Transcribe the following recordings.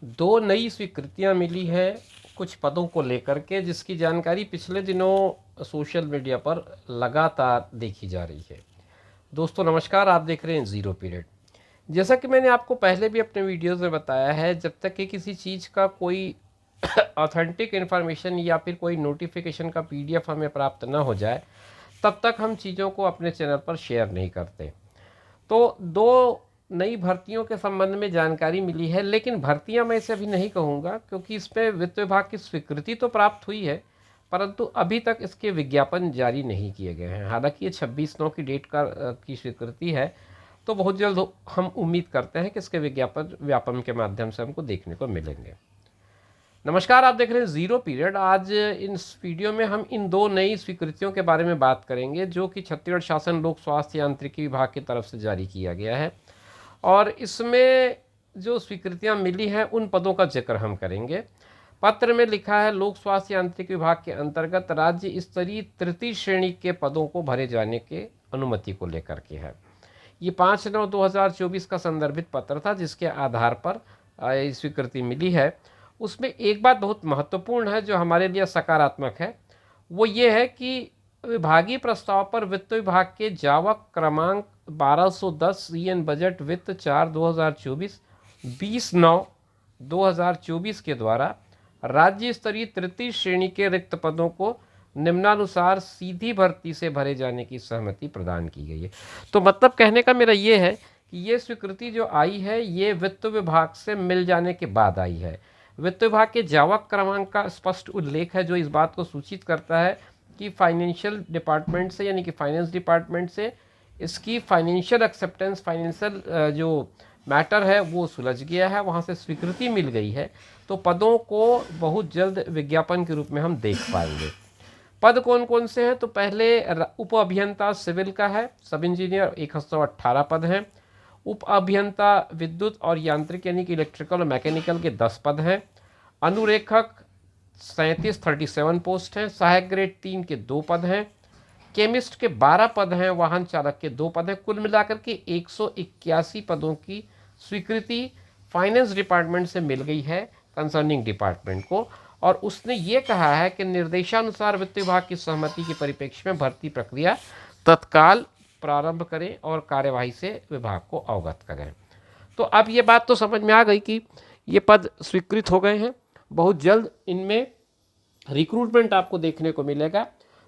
दो नई स्वीकृतियां मिली हैं कुछ पदों को लेकर के, जिसकी जानकारी पिछले दिनों सोशल मीडिया पर लगातार देखी जा रही है। दोस्तों नमस्कार, आप देख रहे हैं ज़ीरो पीरियड। जैसा कि मैंने आपको पहले भी अपने वीडियोज़ में बताया है, जब तक कि किसी चीज़ का कोई ऑथेंटिक इन्फॉर्मेशन या फिर कोई नोटिफिकेशन का पीडीएफ हमें प्राप्त ना हो जाए, तब तक हम चीज़ों को अपने चैनल पर शेयर नहीं करते। तो दो नई भर्तियों के संबंध में जानकारी मिली है, लेकिन भर्तियां मैं इसे अभी नहीं कहूँगा, क्योंकि इसमें वित्त विभाग की स्वीकृति तो प्राप्त हुई है, परंतु अभी तक इसके विज्ञापन जारी नहीं किए गए हैं। हालांकि ये 26/9 की डेट की स्वीकृति है, तो बहुत जल्द हम उम्मीद करते हैं कि इसके विज्ञापन व्यापन के माध्यम से हमको देखने को मिलेंगे। नमस्कार, आप देख रहे हैं ज़ीरो पीरियड। आज इस वीडियो में हम इन दो नई स्वीकृतियों के बारे में बात करेंगे, जो कि छत्तीसगढ़ शासन लोक स्वास्थ्य यांत्रिकी विभाग की तरफ से जारी किया गया है। और इसमें जो स्वीकृतियां मिली हैं उन पदों का जिक्र हम करेंगे। पत्र में लिखा है, लोक स्वास्थ्य यांत्रिक विभाग के अंतर्गत राज्य स्तरीय तृतीय श्रेणी के पदों को भरे जाने के अनुमति को लेकर के है। ये 5/9/2024 का संदर्भित पत्र था, जिसके आधार पर स्वीकृति मिली है। उसमें एक बात बहुत महत्वपूर्ण है जो हमारे लिए सकारात्मक है, वो ये है कि विभागीय प्रस्ताव पर वित्त विभाग के जावक क्रमांक 1210 सीएन बजट वित्त 4/2024 20/9/2024 के द्वारा राज्य स्तरीय तृतीय श्रेणी के रिक्त पदों को निम्नानुसार सीधी भर्ती से भरे जाने की सहमति प्रदान की गई है। तो मतलब कहने का मेरा ये है कि ये स्वीकृति जो आई है, ये वित्त विभाग से मिल जाने के बाद आई है। वित्त विभाग के जावक क्रमांक का स्पष्ट उल्लेख है, जो इस बात को सूचित करता है कि फाइनेंशियल डिपार्टमेंट से, यानी कि फाइनेंस डिपार्टमेंट से इसकी फाइनेंशियल एक्सेप्टेंस, फाइनेंशियल जो मैटर है वो सुलझ गया है, वहाँ से स्वीकृति मिल गई है। तो पदों को बहुत जल्द विज्ञापन के रूप में हम देख पाएंगे। पद कौन कौन से हैं? तो पहले उप अभियंता सिविल का है, सब इंजीनियर 118 पद हैं। उप अभियंता विद्युत और यांत्रिक यानी कि इलेक्ट्रिकल और मैकेनिकल के 10 पद हैं। अनुरेखक 37 पोस्ट हैं। सहायक ग्रेड 3 के 2 पद हैं। केमिस्ट के 12 पद हैं। वाहन चालक के 2 पद हैं। कुल मिलाकर के 181 पदों की स्वीकृति फाइनेंस डिपार्टमेंट से मिल गई है कंसर्निंग डिपार्टमेंट को, और उसने ये कहा है कि निर्देशानुसार वित्त विभाग की सहमति के परिप्रेक्ष्य में भर्ती प्रक्रिया तत्काल प्रारंभ करें और कार्यवाही से विभाग को अवगत करें। तो अब ये बात तो समझ में आ गई कि ये पद स्वीकृत हो गए हैं। बहुत जल्द इनमें रिक्रूटमेंट आपको देखने को मिलेगा,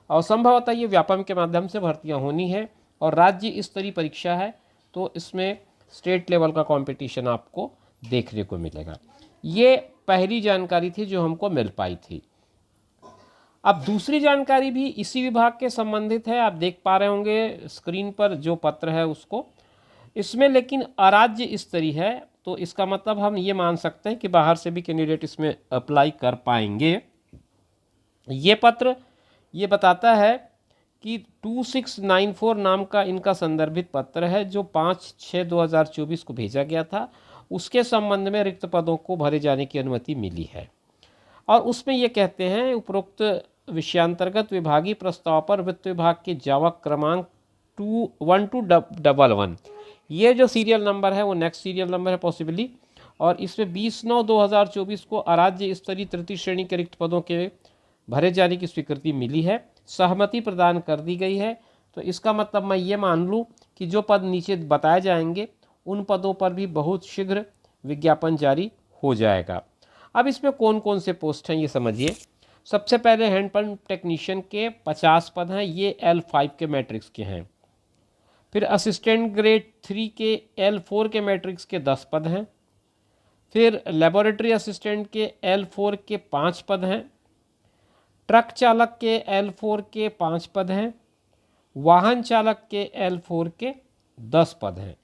और संभवतः ये व्यापम के माध्यम से भर्तियां होनी है, और राज्य स्तरीय परीक्षा है, तो इसमें स्टेट लेवल का कंपटीशन आपको देखने को मिलेगा। ये पहली जानकारी थी जो हमको मिल पाई थी। अब दूसरी जानकारी भी इसी विभाग के संबंधित है। आप देख पा रहे होंगे स्क्रीन पर जो पत्र है उसको, इसमें लेकिन अराज्य स्तरीय है, तो इसका मतलब हम ये मान सकते हैं कि बाहर से भी कैंडिडेट इसमें अप्लाई कर पाएंगे। ये पत्र ये बताता है कि 2694 नाम का इनका संदर्भित पत्र है, जो 5/6/2024 को भेजा गया था। उसके संबंध में रिक्त पदों को भरे जाने की अनुमति मिली है, और उसमें ये कहते हैं, उपरोक्त विषयांतर्गत विभागीय प्रस्ताव पर वित्त विभाग के जावक क्रमांक 1211, ये जो सीरियल नंबर है वो नेक्स्ट सीरियल नंबर है पॉसिबली, और इसमें 20/9/2024 को अराज्य स्तरीय तृतीय श्रेणी के रिक्त पदों के भरे जाने की स्वीकृति मिली है, सहमति प्रदान कर दी गई है। तो इसका मतलब मैं ये मान लूँ कि जो पद नीचे बताए जाएंगे उन पदों पर भी बहुत शीघ्र विज्ञापन जारी हो जाएगा। अब इसमें कौन कौन से पोस्ट हैं ये समझिए। सबसे पहले हैंडपंप टेक्नीशियन के 50 पद हैं, ये L5 के मैट्रिक्स के हैं। फिर असिस्टेंट ग्रेड 3 के L4 के मैट्रिक्स के 10 पद हैं। फिर लेबोरेटरी असिस्टेंट के L4 के 5 पद हैं। ट्रक चालक के L4 के 5 पद हैं। वाहन चालक के L4 के 10 पद हैं।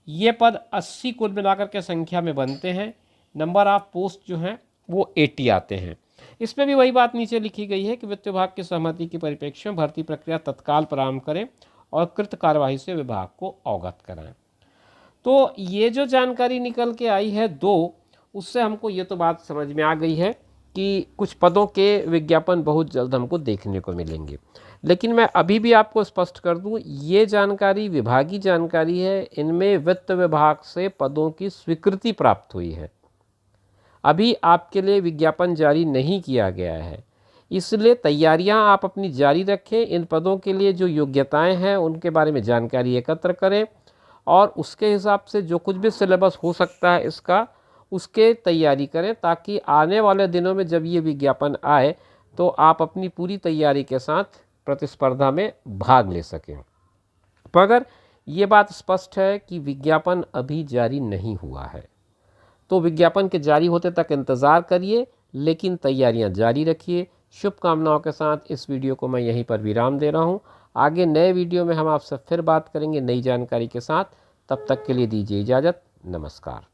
ये पद 80 कुल मिलाकर के संख्या में बनते हैं। नंबर ऑफ पोस्ट जो हैं वो 80 आते हैं। इसमें भी वही बात नीचे लिखी गई है कि वित्त विभाग की सहमति के परिप्रेक्ष्य में भर्ती प्रक्रिया तत्काल प्रारंभ करें और कृत कार्यवाही से विभाग को अवगत कराएं। तो ये जो जानकारी निकल के आई है दो, उससे हमको ये तो बात समझ में आ गई है कि कुछ पदों के विज्ञापन बहुत जल्द हमको देखने को मिलेंगे। लेकिन मैं अभी भी आपको स्पष्ट कर दूं, ये जानकारी विभागीय जानकारी है, इनमें वित्त विभाग से पदों की स्वीकृति प्राप्त हुई है। अभी आपके लिए विज्ञापन जारी नहीं किया गया है, इसलिए तैयारियां आप अपनी जारी रखें। इन पदों के लिए जो योग्यताएं हैं उनके बारे में जानकारी एकत्र करें और उसके हिसाब से जो कुछ भी सिलेबस हो सकता है इसका, उसके तैयारी करें, ताकि आने वाले दिनों में जब ये विज्ञापन आए तो आप अपनी पूरी तैयारी के साथ प्रतिस्पर्धा में भाग ले सकें। मगर ये बात स्पष्ट है कि विज्ञापन अभी जारी नहीं हुआ है, तो विज्ञापन के जारी होते तक इंतज़ार करिए, लेकिन तैयारियां जारी रखिए। शुभकामनाओं के साथ इस वीडियो को मैं यहीं पर विराम दे रहा हूं। आगे नए वीडियो में हम आपसे फिर बात करेंगे नई जानकारी के साथ। तब तक के लिए दीजिए इजाज़त। नमस्कार।